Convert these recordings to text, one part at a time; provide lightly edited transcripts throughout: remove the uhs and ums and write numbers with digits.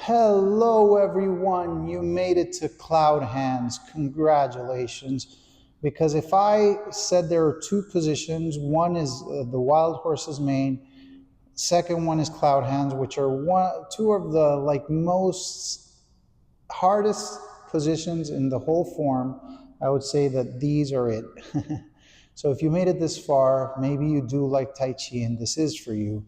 Hello everyone, you made it to cloud hands. Congratulations. Because if I said there are two positions, one is the wild horse's mane, second one is cloud hands, which are two of the most hardest positions in the whole form, I would say that these are it. So if you made it this far, maybe you do like Tai Chi and this is for you.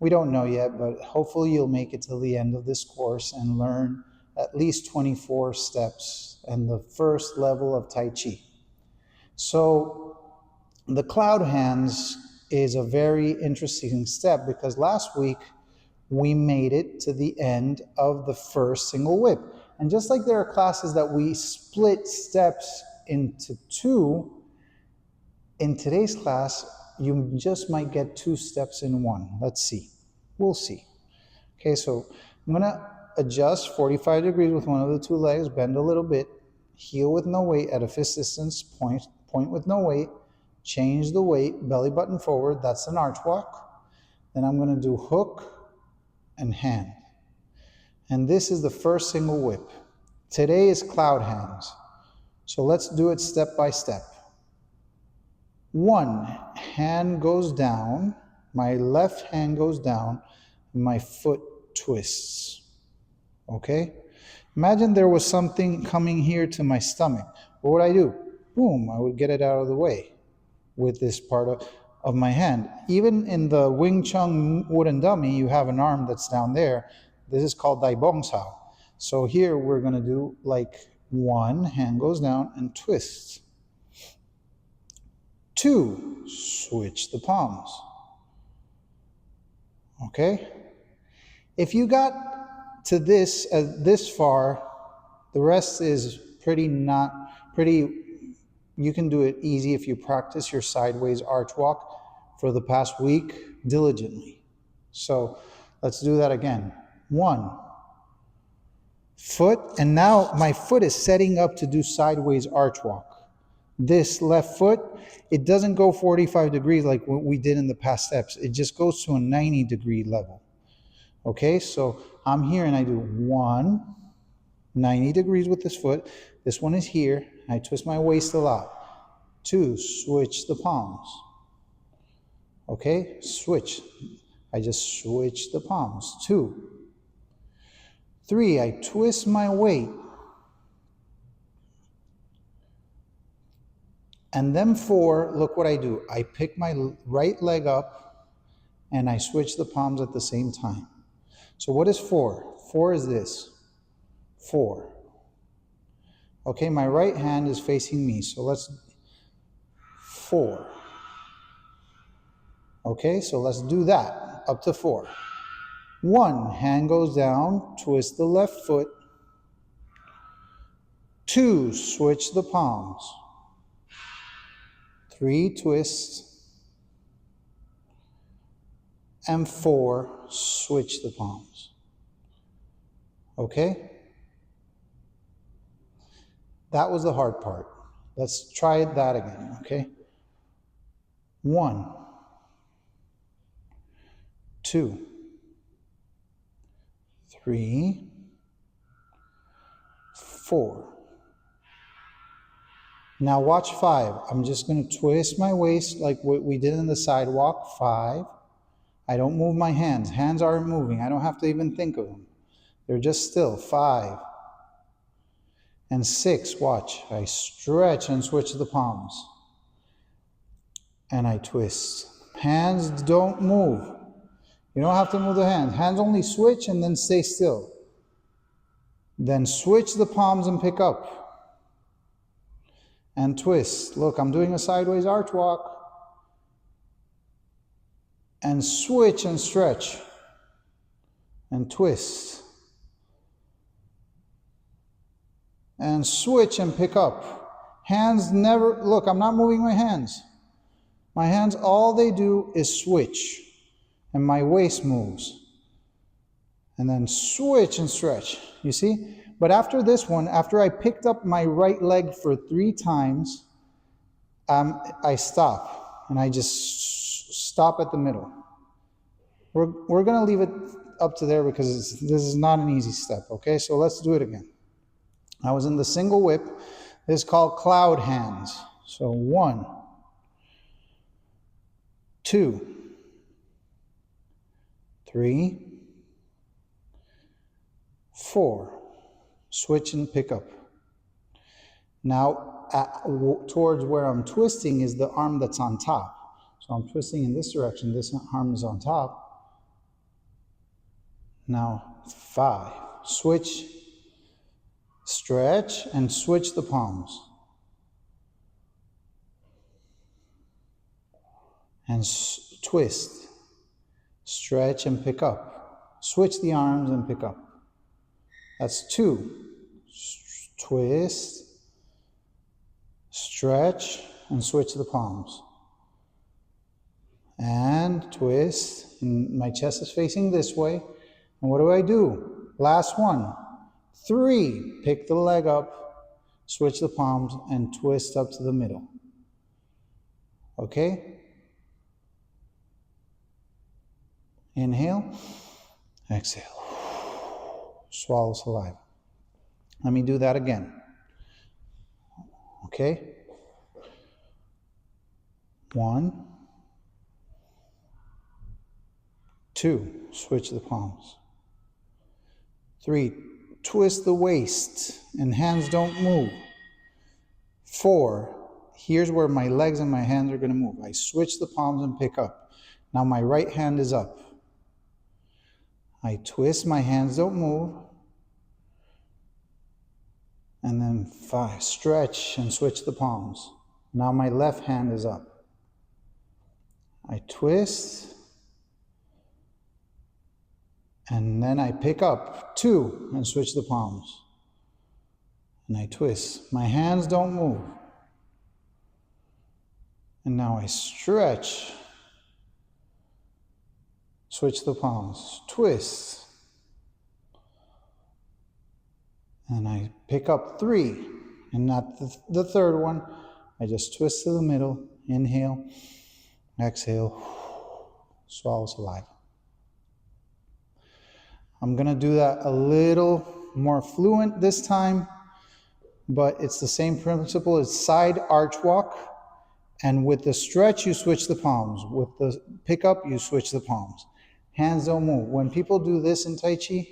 We don't know yet, but hopefully you'll make it till the end of this course and learn at least 24 steps and the first level of Tai Chi. So the cloud hands is a very interesting step because last week we made it to the end of the first single whip. And just like there are classes that we split steps into two, in today's class, you just might get two steps in one. Let's see. We'll see. Okay, so I'm going to adjust 45 degrees with one of the two legs, bend a little bit, heel with no weight at a fist distance, point with no weight, change the weight, belly button forward. That's an arch walk. Then I'm going to do hook and hand. And this is the first single whip. Today is cloud hands. So let's do it step by step. One, hand goes down, my left hand goes down, and my foot twists. Okay? Imagine there was something coming here to my stomach. What would I do? Boom, I would get it out of the way with this part of my hand. Even in the Wing Chun wooden dummy, you have an arm that's down there. This is called Dai Bong Sao. So here we're going to do like one, hand goes down and twists. Two, switch the palms. Okay? If you got to this far, the rest is pretty, you can do it easy if you practice your sideways arch walk for the past week diligently. So let's do that again. One, foot, and now my foot is setting up to do sideways arch walk. This left foot, it doesn't go 45 degrees like what we did in the past steps. It just goes to a 90-degree level. Okay, so I'm here and I do one, 90 degrees with this foot. This one is here. I twist my waist a lot. Two, switch the palms. Okay, switch. I just switch the palms. Two. Three, I twist my weight. And then four, look what I do. I pick my right leg up and I switch the palms at the same time. So what is four? Four is this. Four. Okay, my right hand is facing me. So let's, four. Okay, so let's do that up to four. One, hand goes down, twist the left foot. Two, switch the palms. Three, twist. And four, switch the palms. Okay? That was the hard part. Let's try that again, okay? One, two, three, four. Now watch five. I'm just going to twist my waist like what we did in the sidewalk. Five. I don't move my hands. Hands aren't moving. I don't have to even think of them. They're just still. Five. And six. Watch. I stretch and switch the palms. And I twist. Hands don't move. You don't have to move the hands. Hands only switch and then stay still. Then switch the palms and pick up. And twist. Look, I'm doing a sideways arch walk. And switch and stretch. And twist. And switch and pick up. Hands never, look, I'm not moving my hands. My hands, all they do is switch. And my waist moves. And then switch and stretch. You see? But after this one, after I picked up my right leg for 3 times, I stop. And I just stop at the middle. We're going to leave it up to there because this is not an easy step, okay? So let's do it again. I was in the single whip. This is called cloud hands. So 1, 2, 3, 4. Switch and pick up. Now, towards where I'm twisting is the arm that's on top. So I'm twisting in this direction. This arm is on top. Now, 5. Switch, stretch, and switch the palms. And twist, stretch, and pick up. Switch the arms and pick up. That's 2. Twist, stretch, and switch the palms. And twist, and my chest is facing this way. And what do? Last one. 3, pick the leg up, switch the palms, and twist up to the middle. Okay? Inhale, exhale, swallow saliva. Let me do that again. Okay? 1, 2, switch the palms. 3, twist the waist and hands don't move. 4, here's where my legs and my hands are going to move. I switch the palms and pick up. Now my right hand is up. I twist, my hands don't move. And then 5, stretch and switch the palms. Now my left hand is up. I twist. And then I pick up 2 and switch the palms. And I twist. My hands don't move. And now I stretch. Switch the palms. Twist. And I pick up 3. And not the third one. I just twist to the middle. Inhale. Exhale. Swallow saliva. I'm going to do that a little more fluent this time, but it's the same principle. It's side arch walk, and with the stretch, you switch the palms. With the pickup, you switch the palms. Hands don't move. When people do this in Tai Chi,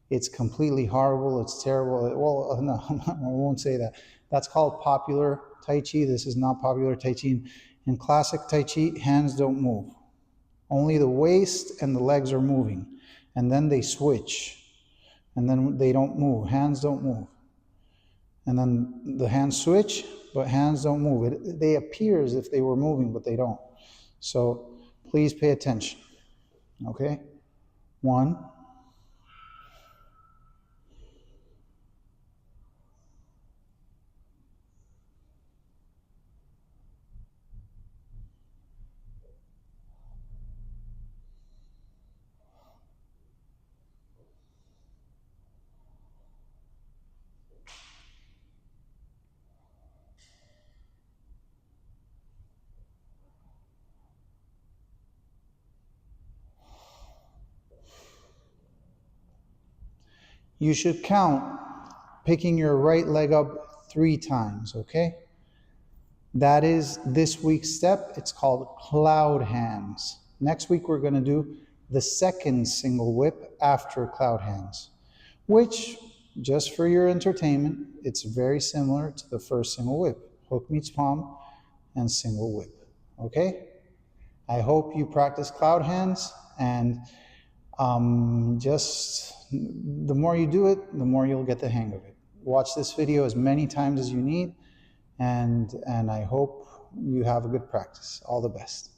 it's completely horrible. It's terrible. Well, no, I won't say that. That's called popular Tai Chi. This is not popular Tai Chi. In classic Tai Chi, hands don't move. Only the waist and the legs are moving. And then they switch, and then they don't move. Hands don't move. And then the hands switch, but hands don't move. They appear as if they were moving, but they don't. So please pay attention. Okay? 1. You should count picking your right leg up 3 times, okay? That is this week's step. It's called cloud hands. Next week, we're going to do the second single whip after cloud hands, which, just for your entertainment, it's very similar to the first single whip. Hook meets palm and single whip, okay? I hope you practice cloud hands, and just the more you do it, the more you'll get the hang of it. Watch this video as many times as you need, and I hope you have a good practice. All the best.